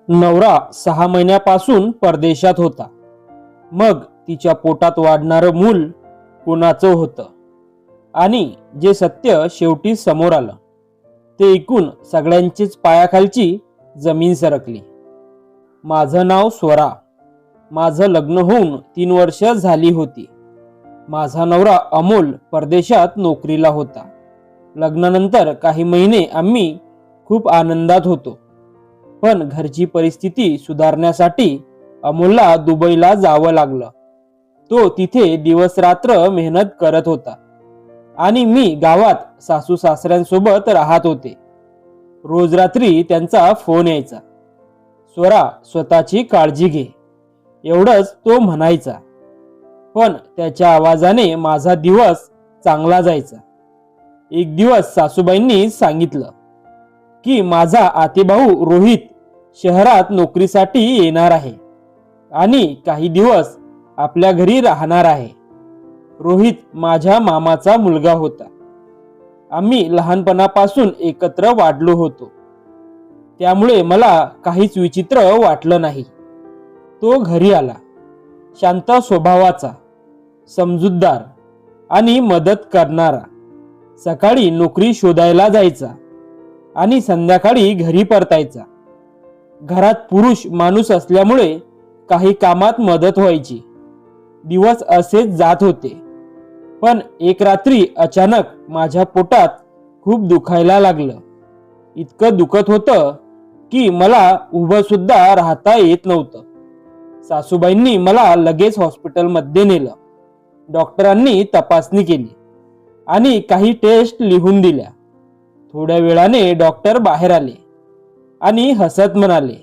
नवरा 6 महिन्यापासून परदेशात होता. मग तिच्या पोटात वाढणारं मूल कुणाचं होतं आणि जे सत्य शेवटी समोर आलं ते ऐकून सगळ्यांचीच पायाखालची जमीन सरकली. माझं नाव स्वरा. माझं लग्न होऊन 3 वर्ष झाली होती. माझा नवरा अमोल परदेशात नोकरीला होता. लग्नानंतर काही महिने आम्ही खूप आनंदात होतो. पण घरची परिस्थिती सुधारण्यासाठी अमोलला दुबईला जावं लागलं. तो तिथे दिवस रात्र मेहनत करत होता आणि मी गावात सासू सासऱ्यांसोबत राहत होते. रोज रात्री त्यांचा फोन यायचा. स्वरा, स्वतःची काळजी घे, एवढंच तो म्हणायचा. पण त्याच्या आवाजाने माझा दिवस चांगला जायचा. एक दिवस सासूबाईंनी सांगितलं की माझा आतेभाऊ रोहित शहरात नोकरीसाठी येणार आहे आणि काही दिवस आपल्या घरी राहणार आहे. रोहित माझ्या मामाचा मुलगा होता. आम्ही लहानपणापासून एकत्र वाढलो होतो. त्यामुळे मला काहीच विचित्र वाटलं नाही. तो घरी आला. शांत स्वभावाचा, समजूतदार आणि मदत करणारा. सकाळी नोकरी शोधायला जायचा आणि संध्याकाळी घरी परतायचा. घरात पुरुष माणूस असल्यामुळे काही कामात मदत व्हायची. दिवस असेच जात होते. पण एक रात्री अचानक माझ्या पोटात खूप दुखायला लागलं. इतकं दुखत होतं की मला उभं सुद्धा राहता येत नव्हतं. सासूबाईंनी मला लगेच हॉस्पिटलमध्ये नेलं. डॉक्टरांनी तपासणी केली आणि काही टेस्ट लिहून दिल्या. थोड्या वेळाने डॉक्टर बाहेर आले आणि हसत म्हणाले,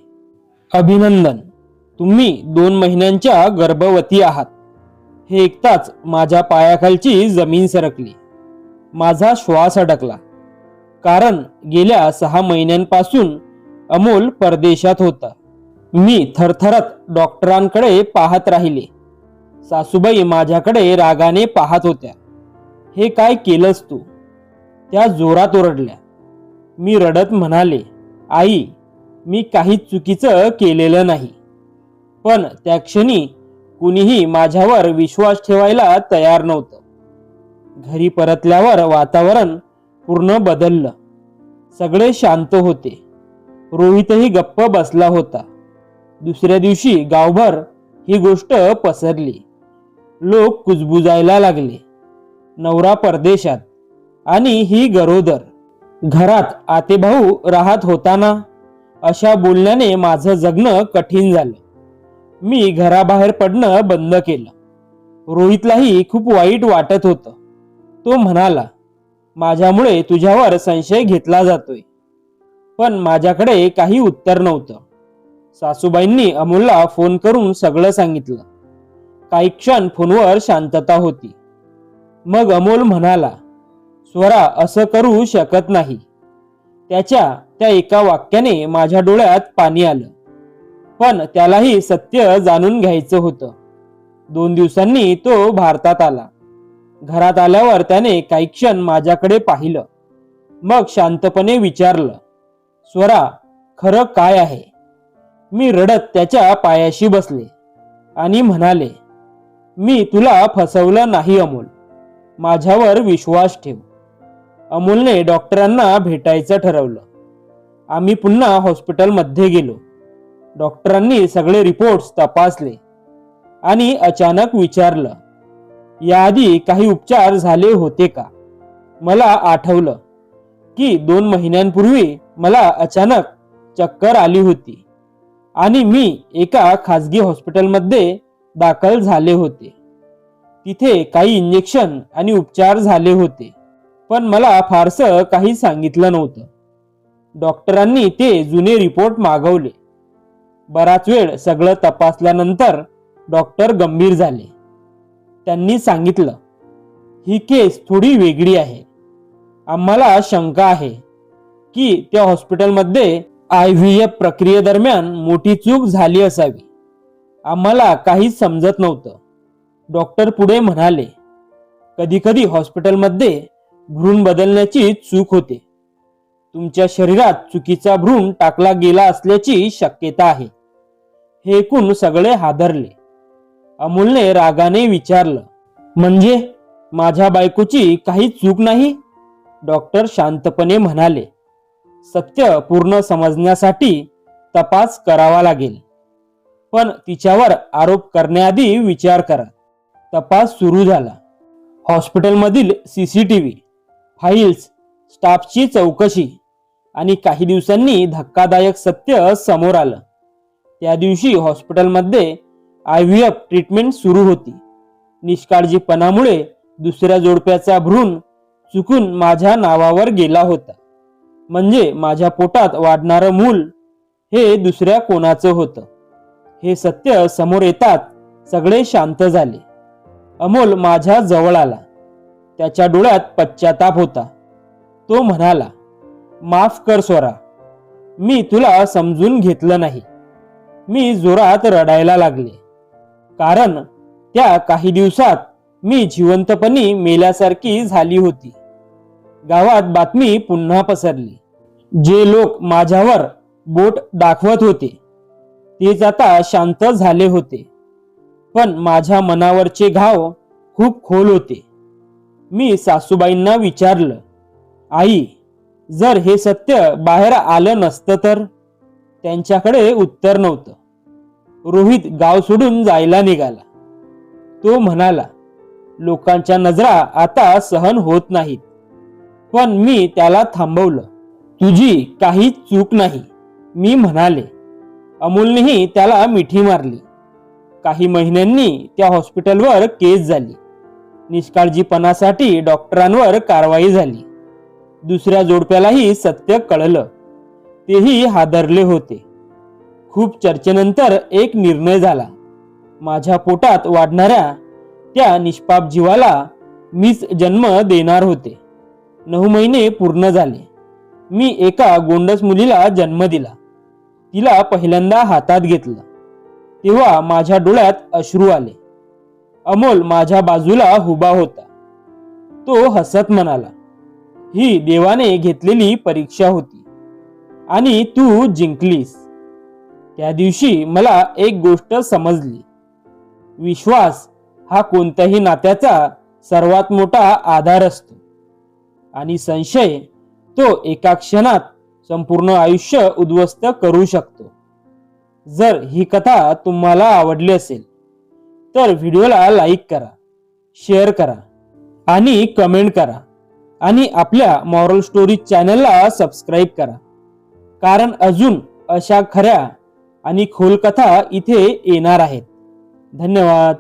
अभिनंदन, तुम्ही 2 महिन्यांच्या गर्भवती आहात. हे ऐकताच माझ्या पायाखालची जमीन सरकली. माझा श्वास अडकला. कारण गेल्या 6 महिन्यांपासून अमोल परदेशात होता. मी थरथरत डॉक्टरांकडे पाहत राहिले. सासूबाई माझ्याकडे रागाने पाहत होत्या. हे काय केलंस तू? त्या जोरात ओरडल्या. मी रडत म्हणाले, आई, मी काहीच चुकीचं केलेलं नाही. पण त्या क्षणी कुणीही माझ्यावर विश्वास ठेवायला तयार नव्हतं. घरी परतल्यावर वातावरण पूर्ण बदललं. सगळे शांत होते. रोहितही गप्प बसला होता. दुसऱ्या दिवशी गावभर ही गोष्ट पसरली. लोक कुजबुजायला लागले. नवरा परदेशात आणि ही गरोदर. घरात आतेभाऊ राहत होताना. अशा बोलण्याने माझं जगणं कठीण झालं. मी घराबाहेर पडणं बंद केलं. रोहितलाही खूप वाईट वाटत होतं. तो म्हणाला, माझ्यामुळे तुझ्यावर संशय घेतला जातोय. पण माझ्याकडे काही उत्तर नव्हतं. सासूबाईंनी अमोलला फोन करून सगळं सांगितलं. काही क्षण फोनवर शांतता होती. मग अमोल म्हणाला, स्वरा असं करू शकत नाही. त्याच्या त्या एका वाक्याने माझ्या डोळ्यात पाणी आलं. पण त्यालाही सत्य जाणून घ्यायचं होतं. 2 दिवसांनी तो भारतात आला. घरात आल्यावर त्याने काही क्षण माझ्याकडे पाहिलं. मग शांतपणे विचारलं, स्वरा, खरं काय आहे? मी रडत त्याच्या पायाशी बसले आणि म्हणाले, मी तुला फसवलं नाही अमोल. माझ्यावर विश्वास ठेव. अमोलने डॉक्टरांना भेटायचं ठरवलं. आम्ही पुन्हा हॉस्पिटलमध्ये गेलो. डॉक्टरांनी सगळे रिपोर्ट्स तपासले आणि अचानक विचारलं, याआधी काही उपचार झाले होते का? मला आठवलं की 2 महिन्यांपूर्वी मला अचानक चक्कर आली होती आणि मी एका खाजगी हॉस्पिटलमध्ये दाखल झाले होते. तिथे काही इंजेक्शन आणि उपचार झाले होते. पण मला फारसं काही सांगितलं नव्हतं. डॉक्टरांनी ते जुने रिपोर्ट मागवले. बराच वेळ सगळं तपासल्यानंतर डॉक्टर गंभीर झाले. त्यांनी सांगितलं, ही केस थोडी वेगळी आहे. आम्हाला शंका आहे की त्या हॉस्पिटलमध्ये IVF प्रक्रियेदरम्यान मोठी चूक झाली असावी. आम्हाला काहीच समजत नव्हतं. डॉक्टर पुढे म्हणाले, कधी कधी हॉस्पिटलमध्ये भ्रूण बदलण्याची चूक होते. तुमच्या शरीरात चुकीचा भ्रूण टाकला गेला असल्याची शक्यता आहे. हे ऐकून सगळे हादरले. अमोलने रागाने विचारलं, म्हणजे माझ्या बायकोची काही चूक नाही? डॉक्टर शांतपणे म्हणाले, सत्य पूर्ण समजण्यासाठी तपास करावा लागेल, पण तिच्यावर आरोप करण्याआधी विचार करा. तपास सुरू झाला. हॉस्पिटलमधील CCTV, फाईल्स, स्टाफची चौकशी आणि काही दिवसांनी धक्कादायक सत्य समोर आलं. त्या दिवशी हॉस्पिटलमध्ये IVF ट्रीटमेंट सुरू होती. निष्काळजीपणामुळे दुसऱ्या जोडप्याचा भ्रूण चुकून माझ्या नावावर गेला होता. म्हणजे माझ्या पोटात वाढणारं मूल हे दुसऱ्या कोणाचं होतं. हे सत्य समोर येतात सगळे शांत झाले. अमोल माझ्या जवळ आला. त्याच्या डोळ्यात पश्चाताप होता. तो म्हणाला, माफ कर स्वरा, मी तुला समजून घेतलं नाही. मी जोरात रडायला लागले, कारण त्या काही दिवसात मी जिवंतपणी मेल्यासारखी झाली होती. गावात बातमी पुन्हा पसरली. जे लोक माझ्यावर बोट दाखवत होते तेच आता शांत झाले होते, पण माझ्या मनावरचे घाव खूप खोल होते. मी सासूबाईंना विचारलं, आई, जर हे सत्य बाहेर आलं नसतं तर? त्यांच्याकडे उत्तर नव्हतं. रोहित गाव सोडून जायला निघाला. तो म्हणाला, लोकांच्या नजरा आता सहन होत नाहीत. पण मी त्याला थांबवलं. तुझी काही चूक नाही, मी म्हणाले. अमोलनेही त्याला मिठी मारली. काही महिन्यांनी त्या हॉस्पिटलवर केस झाली. निष्काळजीपणासाठी डॉक्टरांवर कारवाई झाली. दुसऱ्या जोडप्यालाही सत्य कळलं. तेही हादरले होते. खूप चर्चेनंतर एक निर्णय झाला. माझ्या पोटात वाढणाऱ्या त्या निष्पाप जीवाला मीच जन्म देणार होते. 9 महिने पूर्ण झाले. मी एका गोंडस मुलीला जन्म दिला. तिला पहिल्यांदा हातात घेतलं तेव्हा माझ्या डोळ्यात अश्रू आले. अमोल माझ्या बाजूला उभा होता. तो हसत म्हणाला, ही देवाने घेतलेली परीक्षा होती आणि तू जिंकलीस. त्या दिवशी मला एक गोष्ट समजली. विश्वास हा कोणत्याही नात्याचा सर्वात मोठा आधार असतो आणि संशय तो एका क्षणात संपूर्ण आयुष्य उद्ध्वस्त करू शकतो. जर ही कथा तुम्हाला आवडली असेल तर व्हिडिओला लाईक करा, शेअर करा आणि कमेंट करा आणि आपल्या मॉरल स्टोरी चॅनलला सबस्क्राईब करा, कारण अजून अशा खऱ्या आणि खोल कथा इथे येणार आहेत. धन्यवाद.